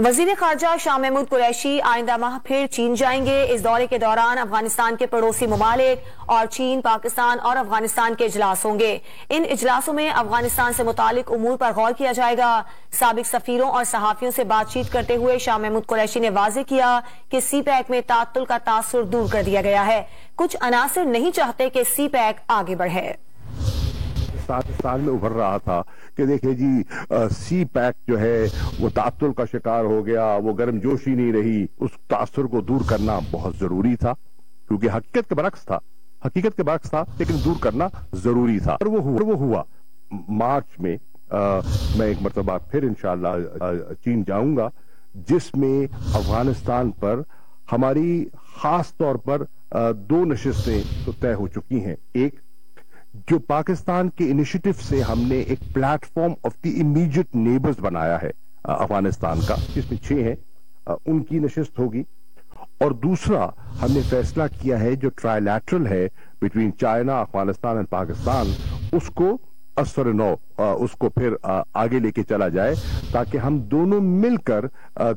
وزیر خارجہ شاہ محمود قریشی آئندہ ماہ پھر چین جائیں گے۔ اس دورے کے دوران افغانستان کے پڑوسی ممالک اور چین، پاکستان اور افغانستان کے اجلاس ہوں گے۔ ان اجلاسوں میں افغانستان سے متعلق امور پر غور کیا جائے گا۔ سابق سفیروں اور صحافیوں سے بات چیت کرتے ہوئے شاہ محمود قریشی نے واضح کیا کہ سی پیک میں تعطل کا تاثر دور کر دیا گیا ہے۔ کچھ عناصر نہیں چاہتے کہ سی پیک آگے بڑھے۔ پاکستان میں ابھر رہا تھا کہ دیکھیں جی سی پیک جو ہے وہ تعطل کا شکار ہو گیا، وہ گرم جوشی نہیں رہی، اس تاثر کو دور کرنا بہت ضروری تھا، کیونکہ حقیقت کے برعکس تھا لیکن دور کرنا ضروری تھا، اور وہ ہوا۔ مارچ میں میں ایک مرتبہ پھر انشاءاللہ چین جاؤں گا، جس میں افغانستان پر ہماری خاص طور پر دو نشستیں تو طے ہو چکی ہیں۔ ایک جو پاکستان کے انیشیٹو سے ہم نے ایک plate form of the immediate neighbours بنایا ہے افغانستان کا، جس میں 6 ہیں، ان کی نشست ہوگی۔ اور دوسرا ہم نے فیصلہ کیا ہے جو ٹرائی لیٹرل ہے بٹوین چائنا، افغانستان اور پاکستان، اس کو اثر نو اس کو پھر آگے لے کے چلا جائے، تاکہ ہم دونوں مل کر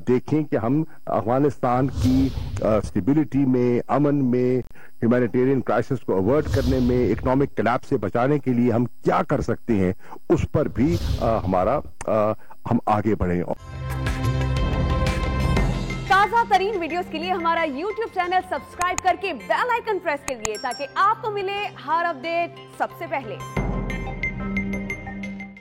دیکھیں کہ ہم افغانستان کی اسٹیبلٹی میں، امن میں، ہیومینیٹیرین کرائسس کو اوائڈ کرنے میں، اکنامک کلیپس سے بچانے کے لیے ہم کیا کر سکتے ہیں، اس پر بھی ہم آگے بڑھیں۔ تازہ ترین ویڈیوز کے لیے ہمارا YouTube چینل سبسکرائب کر کے بیل آئیکن پریس کریے تاکہ آپ کو ملے ہر اپڈیٹ سب سے پہلے۔